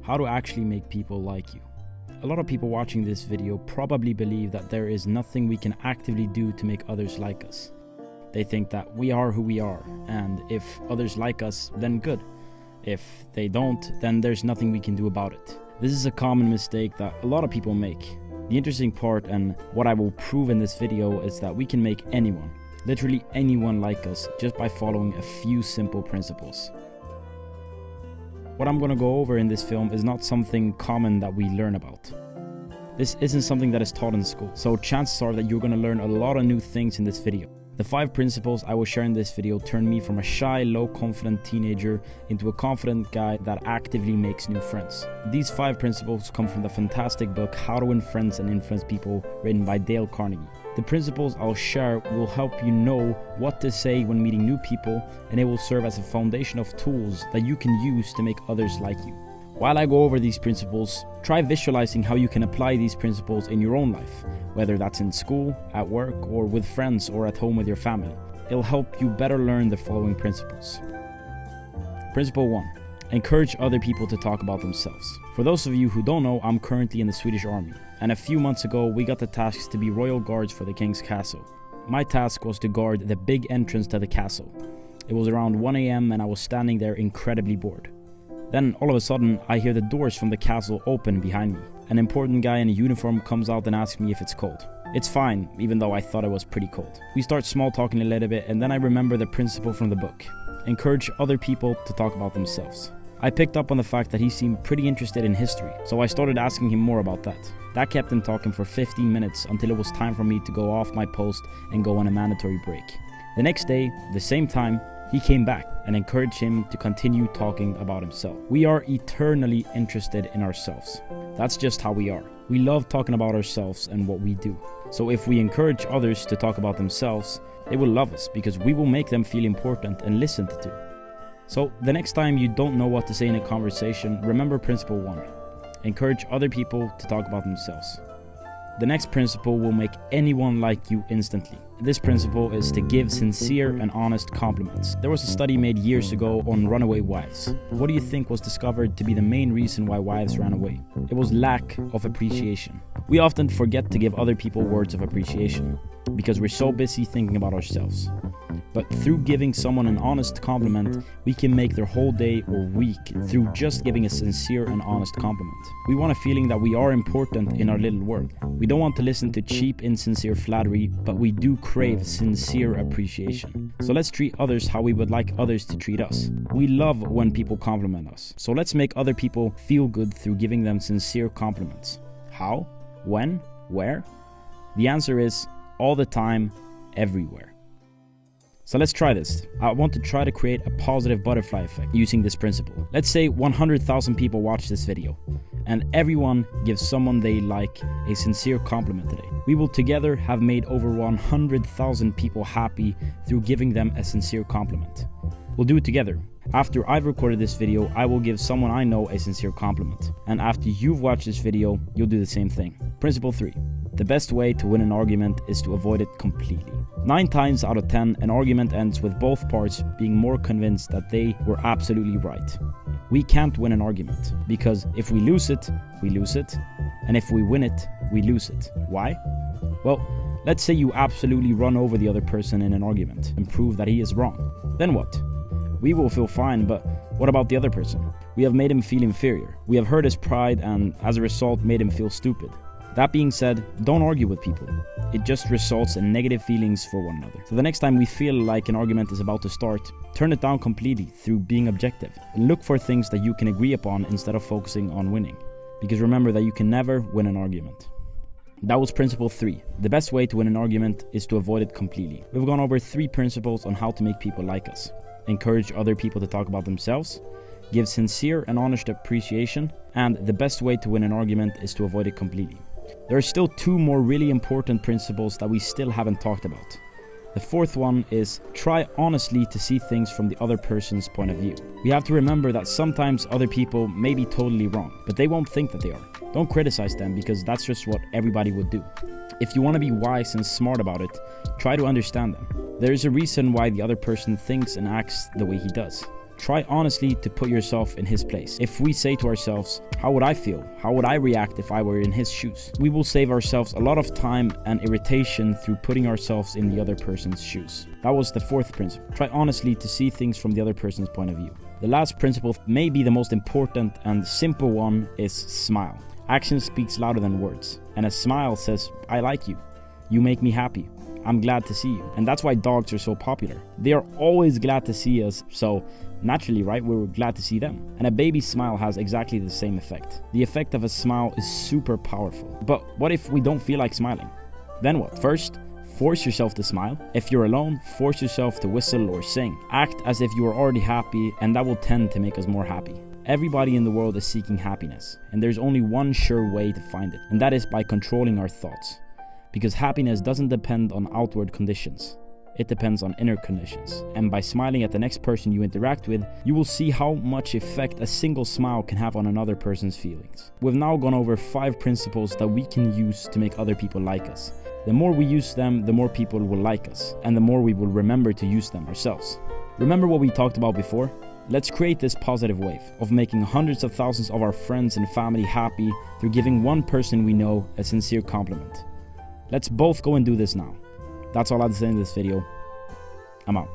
How to actually make people like you. A lot of people watching this video probably believe that there is nothing we can actively do to make others like us. They think that we are who we are, and if others like us, then good. If they don't, then there's nothing we can do about it. This is a common mistake that a lot of people make. The interesting part, and what I will prove in this video, is that we can make anyone, literally anyone, like us just by following a few simple principles. What I'm gonna go over in this film is not something common that we learn about. This isn't something that is taught in school, so chances are that you're gonna learn a lot of new things in this video. The 5 principles I will share in this video turned me from a shy, low-confident teenager into a confident guy that actively makes new friends. These 5 principles come from the fantastic book How to Win Friends and Influence People, written by Dale Carnegie. The principles I'll share will help you know what to say when meeting new people, and it will serve as a foundation of tools that you can use to make others like you. While I go over these principles, try visualizing how you can apply these principles in your own life, whether that's in school, at work, or with friends, or at home with your family. It'll help you better learn the following principles. Principle 1. Encourage other people to talk about themselves. For those of you who don't know, I'm currently in the Swedish Army, and a few months ago we got the task to be royal guards for the King's Castle. My task was to guard the big entrance to the castle. It was around 1 AM and I was standing there incredibly bored. Then all of a sudden I hear the doors from the castle open behind me. An important guy in a uniform comes out and asks me if it's cold. It's fine, even though I thought it was pretty cold. We start small talking a little bit, and then I remember the principle from the book. Encourage other people to talk about themselves. I picked up on the fact that he seemed pretty interested in history, so I started asking him more about that. That kept him talking for 15 minutes until it was time for me to go off my post and go on a mandatory break. The next day, the same time, he came back and encouraged him to continue talking about himself. We are eternally interested in ourselves. That's just how we are. We love talking about ourselves and what we do. So if we encourage others to talk about themselves, they will love us because we will make them feel important and listened to. So the next time you don't know what to say in a conversation, remember principle 1. Encourage other people to talk about themselves. The next principle will make anyone like you instantly. This principle is to give sincere and honest compliments. There was a study made years ago on runaway wives. What do you think was discovered to be the main reason why wives ran away? It was lack of appreciation. We often forget to give other people words of appreciation because we're so busy thinking about ourselves. But through giving someone an honest compliment, we can make their whole day or week through just giving a sincere and honest compliment. We want a feeling that we are important in our little world. We don't want to listen to cheap, insincere flattery, but we do crave sincere appreciation. So let's treat others how we would like others to treat us. We love when people compliment us. So let's make other people feel good through giving them sincere compliments. How? When? Where? The answer is all the time, everywhere. So let's try this. I want to try to create a positive butterfly effect using this principle. Let's say 100,000 people watch this video, and everyone gives someone they like a sincere compliment today. We will together have made over 100,000 people happy through giving them a sincere compliment. We'll do it together. After I've recorded this video, I will give someone I know a sincere compliment. And after you've watched this video, you'll do the same thing. Principle 3. The best way to win an argument is to avoid it completely. 9 times out of 10, an argument ends with both parts being more convinced that they were absolutely right. We can't win an argument, because if we lose it, we lose it. And if we win it, we lose it. Why? Well, let's say you absolutely run over the other person in an argument and prove that he is wrong. Then what? We will feel fine, but what about the other person? We have made him feel inferior. We have hurt his pride and, as a result, made him feel stupid. That being said, don't argue with people. It just results in negative feelings for one another. So the next time we feel like an argument is about to start, turn it down completely through being objective. And look for things that you can agree upon instead of focusing on winning. Because remember that you can never win an argument. That was principle 3. The best way to win an argument is to avoid it completely. We've gone over 3 principles on how to make people like us. Encourage other people to talk about themselves, give sincere and honest appreciation, and the best way to win an argument is to avoid it completely. There are still 2 more really important principles that we still haven't talked about. The 4th one is try honestly to see things from the other person's point of view. We have to remember that sometimes other people may be totally wrong, but they won't think that they are. Don't criticize them because that's just what everybody would do. If you want to be wise and smart about it, try to understand them. There is a reason why the other person thinks and acts the way he does. Try honestly to put yourself in his place. If we say to ourselves, how would I feel? How would I react if I were in his shoes? We will save ourselves a lot of time and irritation through putting ourselves in the other person's shoes. That was the fourth principle. Try honestly to see things from the other person's point of view. The last principle, may be the most important and simple one, is smile. Action speaks louder than words. And a smile says, I like you. You make me happy. I'm glad to see you. And that's why dogs are so popular. They are always glad to see us, so naturally, right, we're glad to see them. And a baby's smile has exactly the same effect. The effect of a smile is super powerful. But what if we don't feel like smiling? Then what? First, force yourself to smile. If you're alone, force yourself to whistle or sing. Act as if you are already happy, and that will tend to make us more happy. Everybody in the world is seeking happiness, and there's only one sure way to find it, and that is by controlling our thoughts. Because happiness doesn't depend on outward conditions. It depends on inner conditions. And by smiling at the next person you interact with, you will see how much effect a single smile can have on another person's feelings. We've now gone over 5 principles that we can use to make other people like us. The more we use them, the more people will like us, and the more we will remember to use them ourselves. Remember what we talked about before? Let's create this positive wave of making hundreds of thousands of our friends and family happy through giving one person we know a sincere compliment. Let's both go and do this now. That's all I have to say in this video. I'm out.